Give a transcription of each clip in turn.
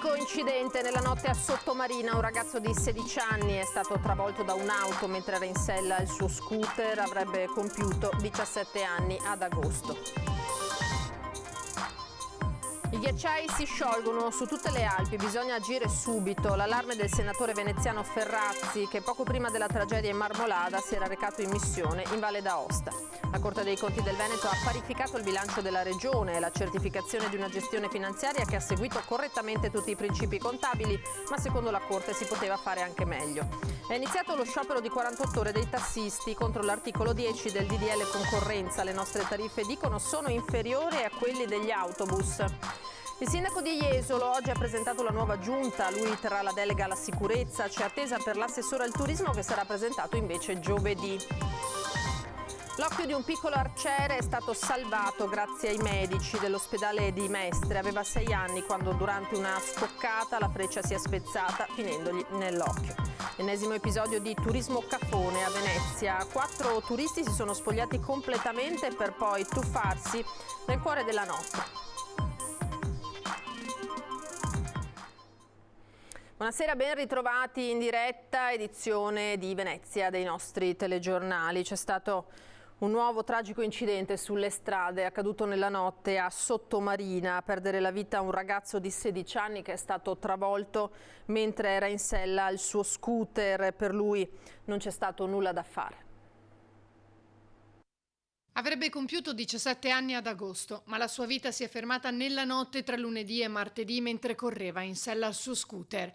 Tragico incidente nella notte a Sottomarina. Un ragazzo di 16 anni è stato travolto da un'auto mentre era in sella al suo scooter. Avrebbe compiuto 17 anni ad agosto. I ghiacciai si sciolgono su tutte le Alpi, bisogna agire subito. L'allarme del senatore veneziano Ferrazzi, che poco prima della tragedia in Marmolada si era recato in missione in Valle d'Aosta. La Corte dei Conti del Veneto ha parificato il bilancio della Regione e la certificazione di una gestione finanziaria che ha seguito correttamente tutti i principi contabili, ma secondo la Corte si poteva fare anche meglio. È iniziato lo sciopero di 48 ore dei tassisti contro l'articolo 10 del DDL concorrenza. Le nostre tariffe, dicono, sono inferiori a quelli degli autobus. Il sindaco di Jesolo oggi ha presentato la nuova giunta, lui terrà la delega alla sicurezza, c'è attesa per l'assessore al turismo che sarà presentato invece giovedì. L'occhio di un piccolo arciere è stato salvato grazie ai medici dell'ospedale di Mestre. Aveva 6 anni quando durante una stoccata la freccia si è spezzata finendogli nell'occhio. Ennesimo episodio di turismo cafone a Venezia. 4 turisti si sono spogliati completamente per poi tuffarsi nel cuore della notte. Buonasera, ben ritrovati in diretta edizione di Venezia dei nostri telegiornali. C'è stato un nuovo tragico incidente sulle strade, accaduto nella notte a Sottomarina. A perdere la vita un ragazzo di 16 anni che è stato travolto mentre era in sella al suo scooter. Per lui non c'è stato nulla da fare. Avrebbe compiuto 17 anni ad agosto, ma la sua vita si è fermata nella notte tra lunedì e martedì mentre correva in sella al suo scooter.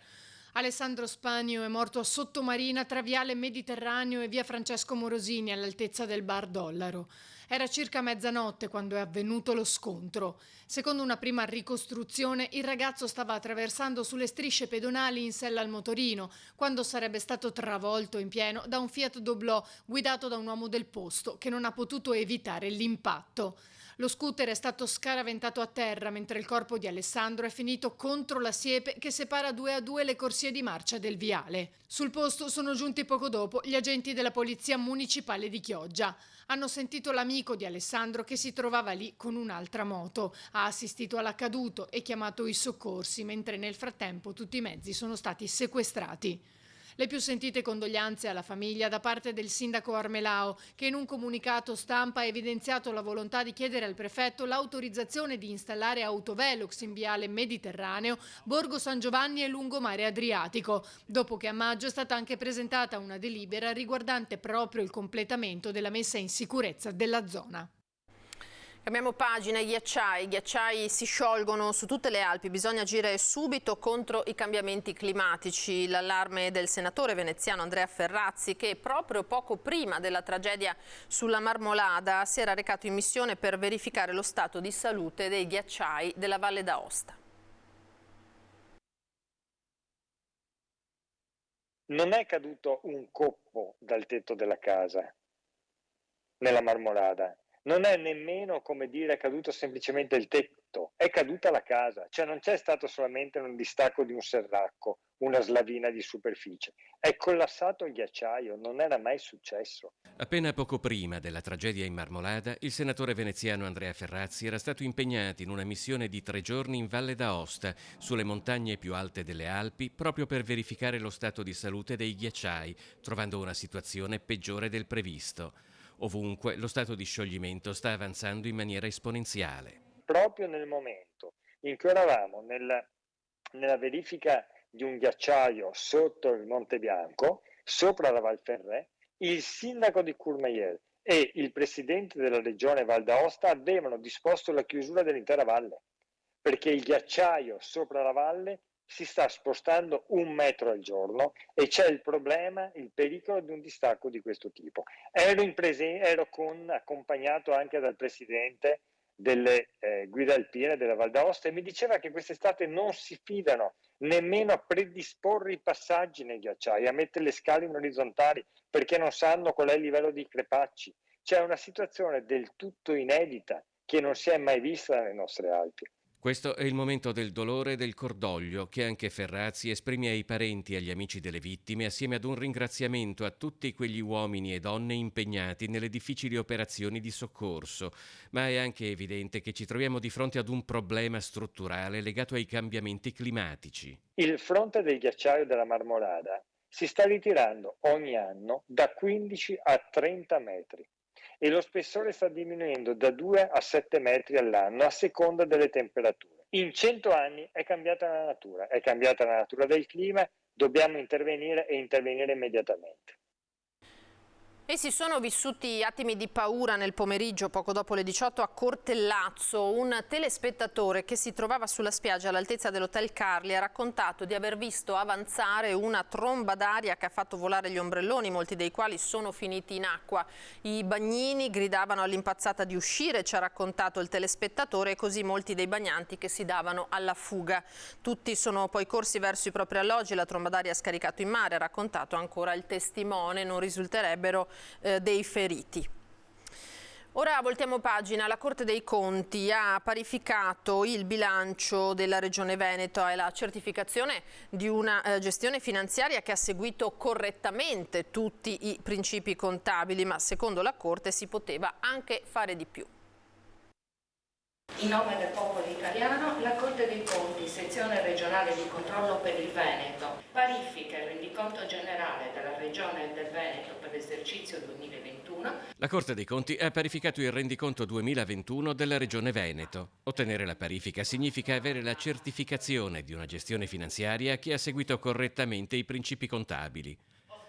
Alessandro Spagno è morto a Sottomarina tra Viale Mediterraneo e via Francesco Morosini all'altezza del Bar Dollaro. Era circa mezzanotte quando è avvenuto lo scontro. Secondo una prima ricostruzione, il ragazzo stava attraversando sulle strisce pedonali in sella al motorino quando sarebbe stato travolto in pieno da un Fiat Doblò guidato da un uomo del posto che non ha potuto evitare l'impatto. Lo scooter è stato scaraventato a terra mentre il corpo di Alessandro è finito contro la siepe che separa 2 a 2 le corsie di marcia del viale. Sul posto sono giunti poco dopo gli agenti della Polizia Municipale di Chioggia. Hanno sentito l'amico di Alessandro che si trovava lì con un'altra moto. Ha assistito all'accaduto e chiamato i soccorsi, mentre nel frattempo tutti i mezzi sono stati sequestrati. Le più sentite condoglianze alla famiglia da parte del sindaco Armelao, che in un comunicato stampa ha evidenziato la volontà di chiedere al prefetto l'autorizzazione di installare autovelox in viale Mediterraneo, Borgo San Giovanni e lungomare Adriatico, dopo che a maggio è stata anche presentata una delibera riguardante proprio il completamento della messa in sicurezza della zona. Cambiamo pagina, i ghiacciai si sciolgono su tutte le Alpi, bisogna agire subito contro i cambiamenti climatici. L'allarme del senatore veneziano Andrea Ferrazzi, che proprio poco prima della tragedia sulla Marmolada si era recato in missione per verificare lo stato di salute dei ghiacciai della Valle d'Aosta. Non è caduto un coppo dal tetto della casa nella Marmolada. Non è nemmeno, come dire, caduto semplicemente il tetto, è caduta la casa, cioè non c'è stato solamente un distacco di un serracco, una slavina di superficie, è collassato il ghiacciaio, non era mai successo. Appena poco prima della tragedia in Marmolada, il senatore veneziano Andrea Ferrazzi era stato impegnato in una missione di 3 giorni in Valle d'Aosta, sulle montagne più alte delle Alpi, proprio per verificare lo stato di salute dei ghiacciai, trovando una situazione peggiore del previsto. Ovunque lo stato di scioglimento sta avanzando in maniera esponenziale. Proprio nel momento in cui eravamo nella verifica di un ghiacciaio sotto il Monte Bianco, sopra la Val Ferret, il sindaco di Courmayeur e il presidente della regione Val d'Aosta avevano disposto la chiusura dell'intera valle, perché il ghiacciaio sopra la valle si sta spostando 1 metro al giorno e c'è il problema, il pericolo di un distacco di questo tipo. Ero accompagnato anche dal presidente delle guide alpine della Val d'Aosta e mi diceva che quest'estate non si fidano nemmeno a predisporre i passaggi nei ghiacciai, a mettere le scale in orizzontali perché non sanno qual è il livello di crepacci. C'è una situazione del tutto inedita che non si è mai vista nelle nostre Alpi. Questo è il momento del dolore e del cordoglio che anche Ferrazzi esprime ai parenti e agli amici delle vittime, assieme ad un ringraziamento a tutti quegli uomini e donne impegnati nelle difficili operazioni di soccorso. Ma è anche evidente che ci troviamo di fronte ad un problema strutturale legato ai cambiamenti climatici. Il fronte del ghiacciaio della Marmolada si sta ritirando ogni anno da 15 a 30 metri. E lo spessore sta diminuendo da 2 a 7 metri all'anno a seconda delle temperature. In 100 anni è cambiata la natura del clima, dobbiamo intervenire e intervenire immediatamente. E si sono vissuti attimi di paura nel pomeriggio, poco dopo le 18 a Cortellazzo. Un telespettatore che si trovava sulla spiaggia all'altezza dell'Hotel Carli ha raccontato di aver visto avanzare una tromba d'aria che ha fatto volare gli ombrelloni, molti dei quali sono finiti in acqua. I bagnini gridavano all'impazzata di uscire, ci ha raccontato il telespettatore, e così molti dei bagnanti che si davano alla fuga. Tutti sono poi corsi verso i propri alloggi, la tromba d'aria ha scaricato in mare, ha raccontato ancora il testimone, non risulterebbero dei feriti. Ora voltiamo pagina. La Corte dei Conti ha parificato il bilancio della Regione Veneto e la certificazione di una gestione finanziaria che ha seguito correttamente tutti i principi contabili, ma secondo la Corte si poteva anche fare di più. In nome del popolo italiano, la Corte dei Conti, sezione regionale di controllo per il Veneto, parifica il rendiconto generale della Regione del Veneto per l'esercizio 2021. La Corte dei Conti ha parificato il rendiconto 2021 della Regione Veneto. Ottenere la parifica significa avere la certificazione di una gestione finanziaria che ha seguito correttamente i principi contabili.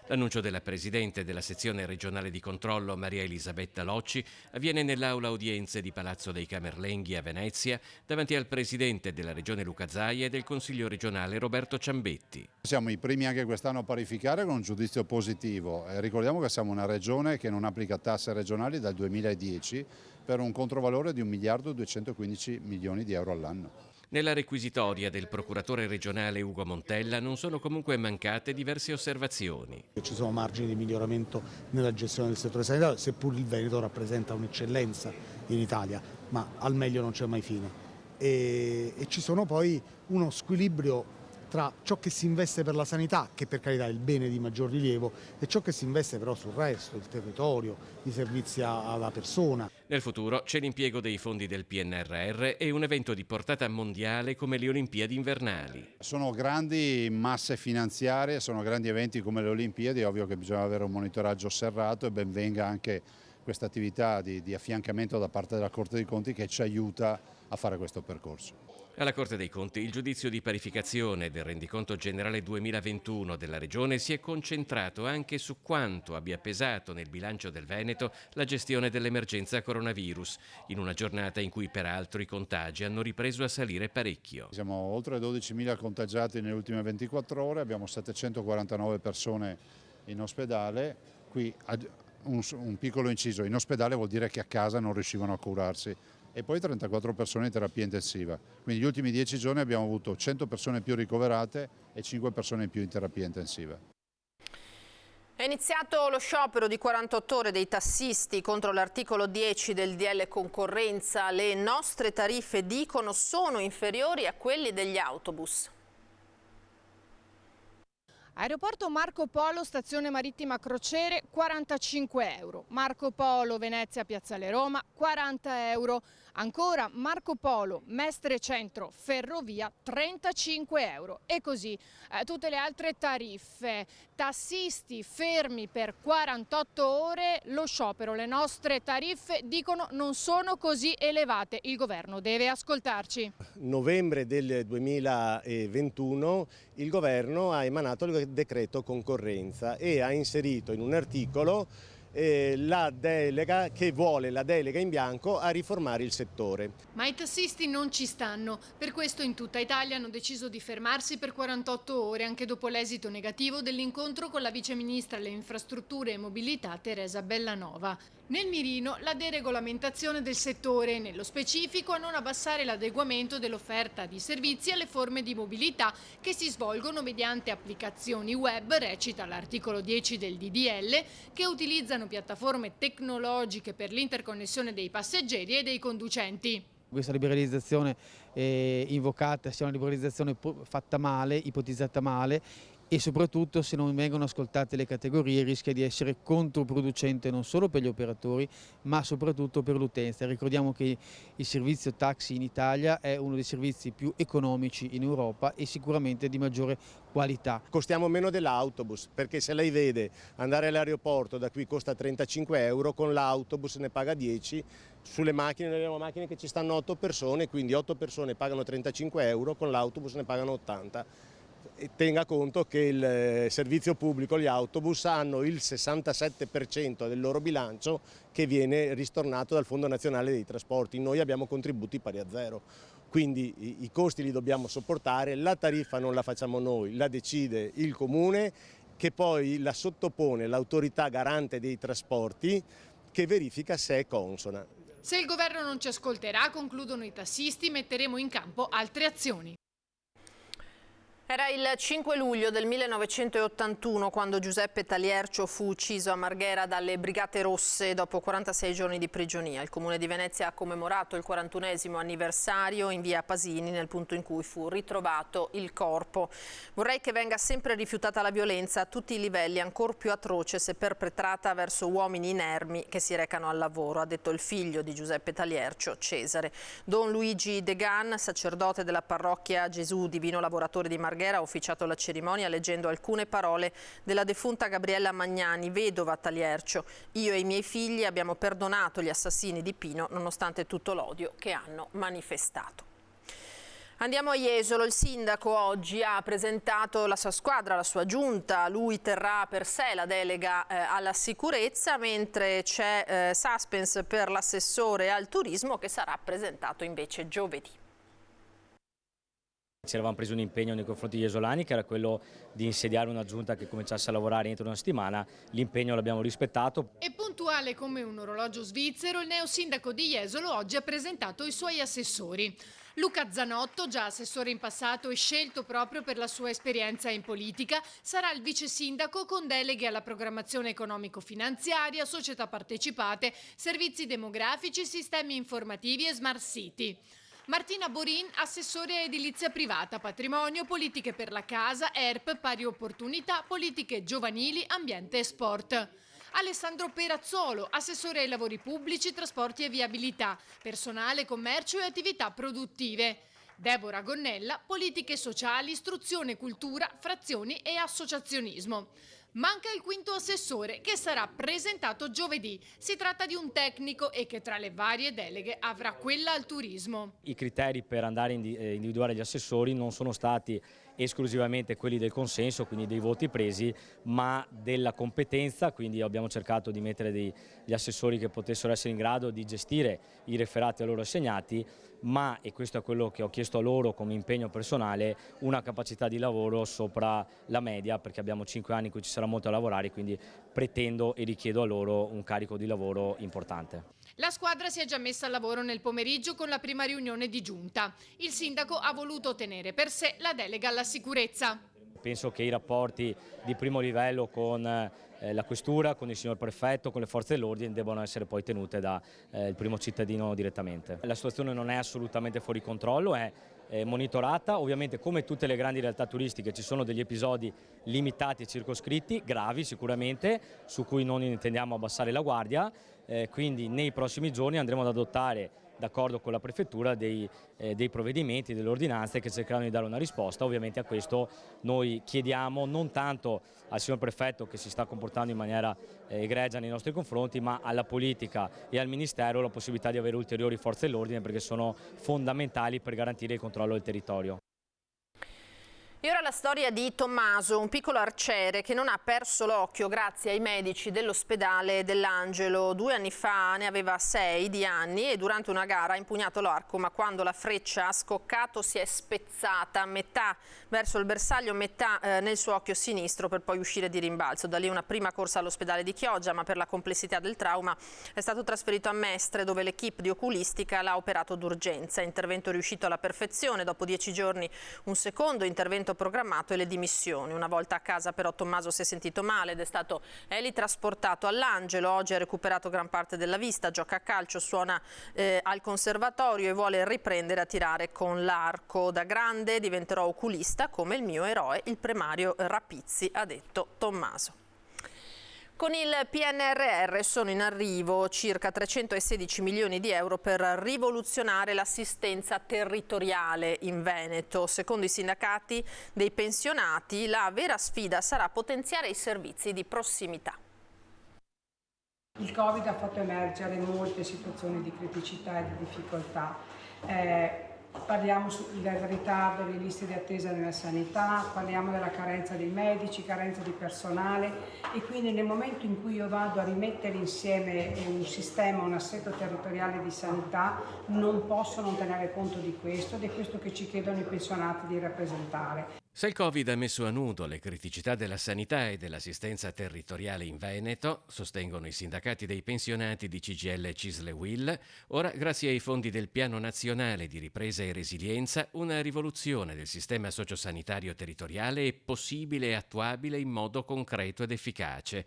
L'annuncio della Presidente della sezione regionale di controllo, Maria Elisabetta Locci, avviene nell'aula udienze di Palazzo dei Camerlenghi a Venezia, davanti al Presidente della Regione Luca Zaia e del Consiglio regionale Roberto Ciambetti. Siamo i primi anche quest'anno a parificare con un giudizio positivo. Ricordiamo che siamo una regione che non applica tasse regionali dal 2010 per un controvalore di 1.215 milioni di euro all'anno. Nella requisitoria del procuratore regionale Ugo Montella non sono comunque mancate diverse osservazioni. Ci sono margini di miglioramento nella gestione del settore sanitario, seppur il Veneto rappresenta un'eccellenza in Italia, ma al meglio non c'è mai fine. E ci sono poi uno squilibrio tra ciò che si investe per la sanità, che per carità è il bene di maggior rilievo, e ciò che si investe però sul resto, il territorio, i servizi alla persona. Nel futuro c'è l'impiego dei fondi del PNRR e un evento di portata mondiale come le Olimpiadi invernali. Sono grandi masse finanziarie, sono grandi eventi come le Olimpiadi, è ovvio che bisogna avere un monitoraggio serrato e ben venga anche questa attività di affiancamento da parte della Corte dei Conti che ci aiuta a fare questo percorso. Alla Corte dei Conti il giudizio di parificazione del rendiconto generale 2021 della Regione si è concentrato anche su quanto abbia pesato nel bilancio del Veneto la gestione dell'emergenza coronavirus, in una giornata in cui peraltro i contagi hanno ripreso a salire parecchio. Siamo oltre 12.000 contagiati nelle ultime 24 ore, abbiamo 749 persone in ospedale. Qui un piccolo inciso, in ospedale vuol dire che a casa non riuscivano a curarsi. E poi 34 persone in terapia intensiva. Quindi gli ultimi 10 giorni abbiamo avuto 100 persone più ricoverate e 5 persone in più in terapia intensiva. È iniziato lo sciopero di 48 ore dei tassisti contro l'articolo 10 del DL Concorrenza. Le nostre tariffe, dicono, sono inferiori a quelle degli autobus. Aeroporto Marco Polo, stazione marittima Crociere, 45 euro. Marco Polo Venezia Piazzale Roma, 40 euro. Ancora Marco Polo Mestre Centro Ferrovia, 35 euro. E così tutte le altre tariffe. Tassisti fermi per 48 ore, lo sciopero. Le nostre tariffe, dicono, non sono così elevate. Il governo deve ascoltarci. Novembre del 2021 il governo ha emanato il decreto concorrenza e ha inserito in un articolo la delega che vuole la delega in bianco a riformare il settore. Ma i tassisti non ci stanno, per questo in tutta Italia hanno deciso di fermarsi per 48 ore anche dopo l'esito negativo dell'incontro con la viceministra alle infrastrutture e mobilità Teresa Bellanova. Nel mirino la deregolamentazione del settore, nello specifico a non abbassare l'adeguamento dell'offerta di servizi alle forme di mobilità che si svolgono mediante applicazioni web, recita l'articolo 10 del DDL, che utilizzano piattaforme tecnologiche per l'interconnessione dei passeggeri e dei conducenti. Questa liberalizzazione invocata sia una liberalizzazione fatta male, ipotizzata male, e soprattutto, se non vengono ascoltate le categorie, rischia di essere controproducente non solo per gli operatori ma soprattutto per l'utenza. Ricordiamo che il servizio taxi in Italia è uno dei servizi più economici in Europa e sicuramente di maggiore qualità. Costiamo meno dell'autobus, perché se lei vede andare all'aeroporto da qui costa 35 euro, con l'autobus ne paga 10, sulle macchine, noi abbiamo macchine che ci stanno 8 persone, quindi 8 persone pagano 35 euro, con l'autobus ne pagano 80. E tenga conto che il servizio pubblico, gli autobus, hanno il 67% del loro bilancio che viene ristornato dal Fondo Nazionale dei Trasporti. Noi abbiamo contributi pari a zero, quindi i costi li dobbiamo sopportare, la tariffa non la facciamo noi, la decide il Comune, che poi la sottopone l'autorità garante dei trasporti, che verifica se è consona. Se il governo non ci ascolterà, concludono i tassisti, metteremo in campo altre azioni. Era il 5 luglio del 1981 quando Giuseppe Taliercio fu ucciso a Marghera dalle Brigate Rosse dopo 46 giorni di prigionia. Il Comune di Venezia ha commemorato il 41esimo anniversario in via Pasini, nel punto in cui fu ritrovato il corpo. Vorrei che venga sempre rifiutata la violenza a tutti i livelli, ancor più atroce se perpetrata verso uomini inermi che si recano al lavoro, ha detto il figlio di Giuseppe Taliercio, Cesare. Don Luigi Degan, sacerdote della parrocchia Gesù Divino Lavoratore di Marghera, ha ufficiato la cerimonia leggendo alcune parole della defunta Gabriella Magnani, vedova Taliercio. Io e i miei figli abbiamo perdonato gli assassini di Pino nonostante tutto l'odio che hanno manifestato. Andiamo a Jesolo. Il sindaco oggi ha presentato la sua squadra, la sua giunta. Lui terrà per sé la delega alla sicurezza, mentre c'è suspense per l'assessore al turismo che sarà presentato invece giovedì. Ci eravamo presi un impegno nei confronti degli esolani, che era quello di insediare una giunta che cominciasse a lavorare entro una settimana. L'impegno l'abbiamo rispettato. E puntuale come un orologio svizzero, il neosindaco di Jesolo oggi ha presentato i suoi assessori. Luca Zanotto, già assessore in passato e scelto proprio per la sua esperienza in politica, sarà il vice sindaco con deleghe alla programmazione economico-finanziaria, società partecipate, servizi demografici, sistemi informativi e smart city. Martina Borin, assessore a edilizia privata, patrimonio, politiche per la casa, ERP, pari opportunità, politiche giovanili, ambiente e sport. Alessandro Perazzolo, assessore ai lavori pubblici, trasporti e viabilità, personale, commercio e attività produttive. Deborah Gonnella, politiche sociali, istruzione, cultura, frazioni e associazionismo. Manca il quinto assessore che sarà presentato giovedì. Si tratta di un tecnico e che tra le varie deleghe avrà quella al turismo. I criteri per andare a individuare gli assessori non sono stati esclusivamente quelli del consenso, quindi dei voti presi, ma della competenza, quindi abbiamo cercato di mettere degli assessori che potessero essere in grado di gestire i referati a loro assegnati, ma, e questo è quello che ho chiesto a loro come impegno personale, una capacità di lavoro sopra la media, perché abbiamo 5 anni in cui ci sarà molto a lavorare, quindi pretendo e richiedo a loro un carico di lavoro importante. La squadra si è già messa al lavoro nel pomeriggio con la prima riunione di giunta. Il sindaco ha voluto tenere per sé la delega alla sicurezza. Penso che i rapporti di primo livello con la questura, con il signor prefetto, con le forze dell'ordine debbano essere poi tenute dal primo cittadino direttamente. La situazione non è assolutamente fuori controllo, è monitorata. Ovviamente, come tutte le grandi realtà turistiche, ci sono degli episodi limitati e circoscritti, gravi sicuramente, su cui non intendiamo abbassare la guardia, quindi nei prossimi giorni andremo ad adottare, d'accordo con la prefettura, dei provvedimenti, delle ordinanze che cercheranno di dare una risposta. Ovviamente a questo noi chiediamo non tanto al signor prefetto, che si sta comportando in maniera egregia nei nostri confronti, ma alla politica e al Ministero la possibilità di avere ulteriori forze dell'ordine, perché sono fondamentali per garantire il controllo del territorio. E ora la storia di Tommaso, un piccolo arciere che non ha perso l'occhio grazie ai medici dell'ospedale dell'Angelo. 2 anni fa ne aveva 6 di anni e durante una gara ha impugnato l'arco, ma quando la freccia ha scoccato si è spezzata, metà verso il bersaglio, metà nel suo occhio sinistro, per poi uscire di rimbalzo. Da lì una prima corsa all'ospedale di Chioggia, ma per la complessità del trauma è stato trasferito a Mestre, dove l'equipe di oculistica l'ha operato d'urgenza. Intervento riuscito alla perfezione. Dopo 10 giorni un secondo intervento licenziamento programmato e le dimissioni. Una volta a casa però Tommaso si è sentito male ed è stato elitrasportato all'Angelo. Oggi ha recuperato gran parte della vista, gioca a calcio, suona al conservatorio e vuole riprendere a tirare con l'arco. Da grande diventerò oculista come il mio eroe, il primario Rapizzi, ha detto Tommaso. Con il PNRR sono in arrivo circa 316 milioni di euro per rivoluzionare l'assistenza territoriale in Veneto. Secondo i sindacati dei pensionati, la vera sfida sarà potenziare i servizi di prossimità. Il Covid ha fatto emergere molte situazioni di criticità e di difficoltà. Parliamo del ritardo delle liste di attesa nella sanità, parliamo della carenza dei medici, carenza di personale, e quindi nel momento in cui io vado a rimettere insieme un sistema, un assetto territoriale di sanità, non posso non tenere conto di questo, ed è questo che ci chiedono i pensionati di rappresentare. Se il Covid ha messo a nudo le criticità della sanità e dell'assistenza territoriale in Veneto, sostengono i sindacati dei pensionati di CGIL e CISL UIL, ora, grazie ai fondi del Piano Nazionale di Ripresa e Resilienza, una rivoluzione del sistema sociosanitario territoriale è possibile e attuabile in modo concreto ed efficace.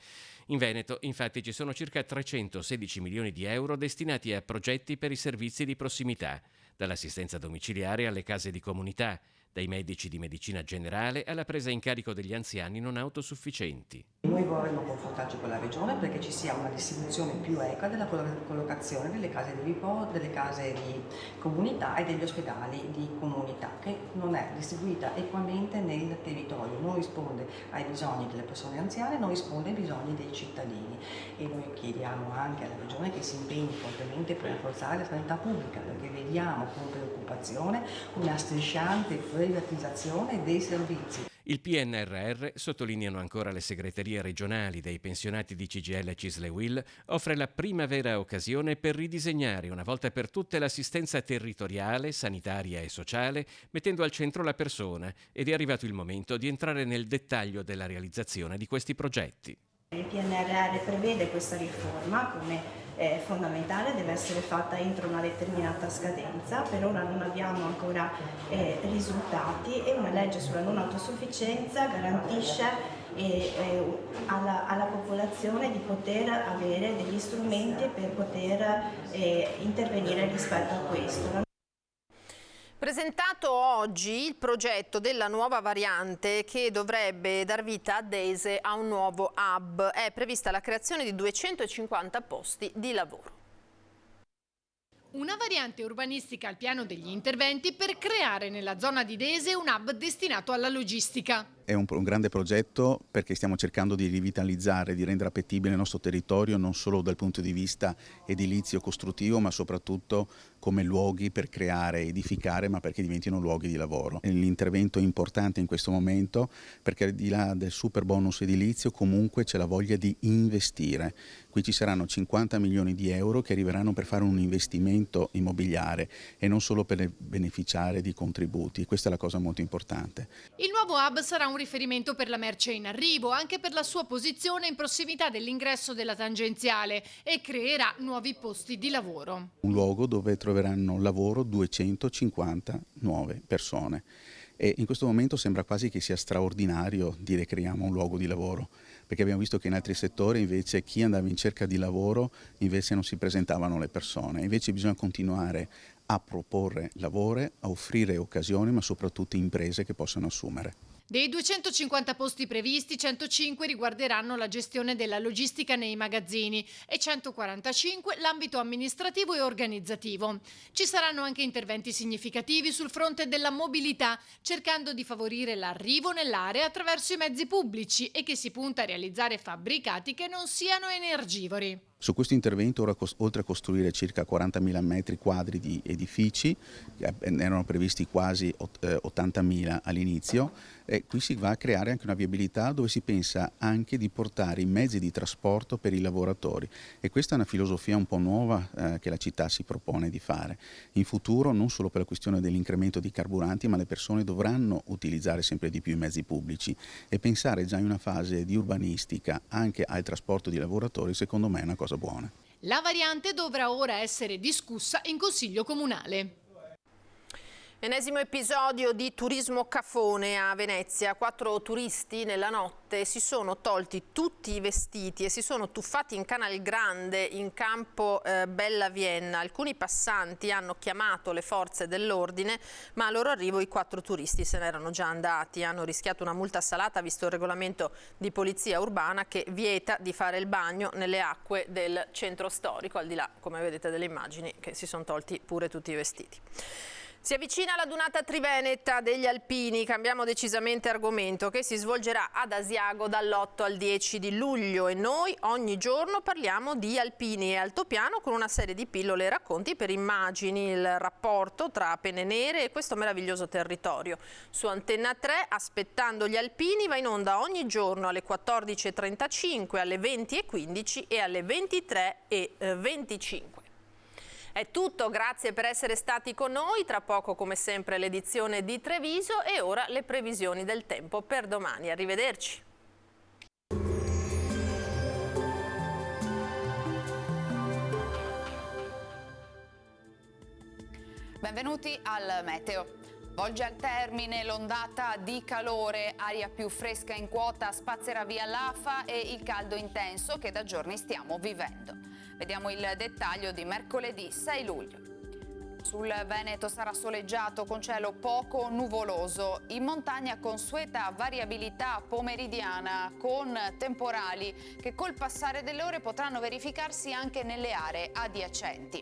In Veneto, infatti, ci sono circa 316 milioni di euro destinati a progetti per i servizi di prossimità, dall'assistenza domiciliare alle case di comunità, dai medici di medicina generale alla presa in carico degli anziani non autosufficienti. Noi vorremmo confrontarci con la Regione perché ci sia una distribuzione più equa della collocazione delle case di riposo, delle case di comunità e degli ospedali di comunità, che non è distribuita equamente nel territorio, non risponde ai bisogni delle persone anziane, non risponde ai bisogni dei cittadini, e noi chiediamo anche alla Regione che si impegni fortemente per rafforzare la sanità pubblica, perché vediamo con preoccupazione una strisciante privatizzazione dei servizi. Il PNRR, sottolineano ancora le segreterie regionali dei pensionati di CGIL e CISL UIL, offre la prima vera occasione per ridisegnare una volta per tutte l'assistenza territoriale, sanitaria e sociale, mettendo al centro la persona, ed è arrivato il momento di entrare nel dettaglio della realizzazione di questi progetti. Il PNRR prevede questa riforma come fondamentale, deve essere fatta entro una determinata scadenza. Per ora non abbiamo ancora risultati, e una legge sulla non autosufficienza garantisce alla popolazione di poter avere degli strumenti per poter intervenire rispetto a questo. Presentato oggi il progetto della nuova variante che dovrebbe dar vita a Dese a un nuovo hub. È prevista la creazione di 250 posti di lavoro. Una variante urbanistica al piano degli interventi per creare nella zona di Dese un hub destinato alla logistica. È un grande progetto perché stiamo cercando di rivitalizzare, di rendere appetibile il nostro territorio non solo dal punto di vista edilizio costruttivo, ma soprattutto come luoghi per creare, edificare, ma perché diventino luoghi di lavoro. L'intervento è importante in questo momento perché al di là del super bonus edilizio comunque c'è la voglia di investire. Qui ci saranno 50 milioni di euro che arriveranno per fare un investimento immobiliare e non solo per beneficiare di contributi. Questa è la cosa molto importante. Il nuovo hub sarà un riferimento per la merce in arrivo, anche per la sua posizione in prossimità dell'ingresso della tangenziale, e creerà nuovi posti di lavoro. Un luogo dove troveranno lavoro 250 nuove persone. E in questo momento sembra quasi che sia straordinario dire creiamo un luogo di lavoro, perché abbiamo visto che in altri settori invece chi andava in cerca di lavoro invece non si presentavano le persone. Invece bisogna continuare a proporre lavoro, a offrire occasioni, ma soprattutto imprese che possano assumere. Dei 250 posti previsti, 105 riguarderanno la gestione della logistica nei magazzini e 145 l'ambito amministrativo e organizzativo. Ci saranno anche interventi significativi sul fronte della mobilità, cercando di favorire l'arrivo nell'area attraverso i mezzi pubblici, e che si punta a realizzare fabbricati che non siano energivori. Su questo intervento, ora, oltre a costruire circa 40.000 metri quadri di edifici, ne erano previsti quasi 80.000 all'inizio, qui si va a creare anche una viabilità dove si pensa anche di portare i mezzi di trasporto per i lavoratori, e questa è una filosofia un po' nuova che la città si propone di fare. In futuro, non solo per la questione dell'incremento di carburanti, ma le persone dovranno utilizzare sempre di più i mezzi pubblici, e pensare già in una fase di urbanistica anche al trasporto di lavoratori, secondo me è una cosa buona. La variante dovrà ora essere discussa in Consiglio Comunale. Ennesimo episodio di turismo cafone a Venezia. 4 turisti nella notte si sono tolti tutti i vestiti e si sono tuffati in Canal Grande in campo Bella Vienna. Alcuni passanti hanno chiamato le forze dell'ordine, ma al loro arrivo i 4 turisti se n'erano già andati. Hanno rischiato una multa salata visto il regolamento di polizia urbana che vieta di fare il bagno nelle acque del centro storico, al di là, come vedete, delle immagini, che si sono tolti pure tutti i vestiti. Si avvicina la Dunata Triveneta degli Alpini, cambiamo decisamente argomento, che si svolgerà ad Asiago dall'8 al 10 di luglio e noi ogni giorno parliamo di alpini e altopiano con una serie di pillole e racconti per immagini il rapporto tra Penne Nere e questo meraviglioso territorio. Su Antenna 3, Aspettando gli Alpini, va in onda ogni giorno alle 14:35, alle 20:15 e alle 23:25. È tutto, grazie per essere stati con noi. Tra poco, come sempre, l'edizione di Treviso e ora le previsioni del tempo per domani. Arrivederci. Benvenuti al Meteo. Volge al termine l'ondata di calore, aria più fresca in quota spazzerà via l'afa e il caldo intenso che da giorni stiamo vivendo. Vediamo il dettaglio di mercoledì 6 luglio. Sul Veneto sarà soleggiato con cielo poco nuvoloso, in montagna consueta variabilità pomeridiana con temporali che col passare delle ore potranno verificarsi anche nelle aree adiacenti.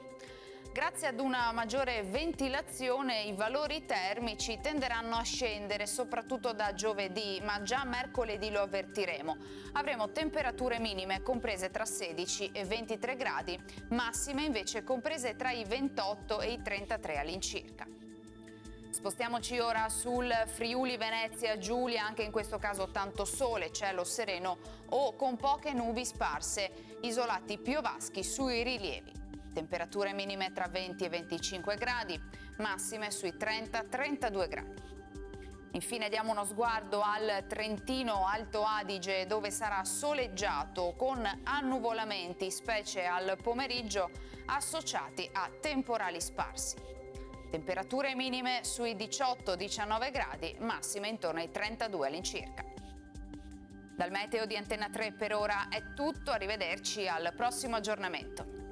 Grazie ad una maggiore ventilazione i valori termici tenderanno a scendere soprattutto da giovedì, ma già mercoledì lo avvertiremo. Avremo temperature minime comprese tra 16 e 23 gradi, massime invece comprese tra i 28 e i 33 all'incirca. Spostiamoci ora sul Friuli Venezia Giulia, anche in questo caso tanto sole, cielo sereno o con poche nubi sparse, isolati piovaschi sui rilievi. Temperature minime tra 20 e 25 gradi, massime sui 30-32 gradi. Infine diamo uno sguardo al Trentino Alto Adige, dove sarà soleggiato con annuvolamenti, specie al pomeriggio, associati a temporali sparsi. Temperature minime sui 18-19 gradi, massime intorno ai 32 all'incirca. Dal meteo di Antenna 3 per ora è tutto, arrivederci al prossimo aggiornamento.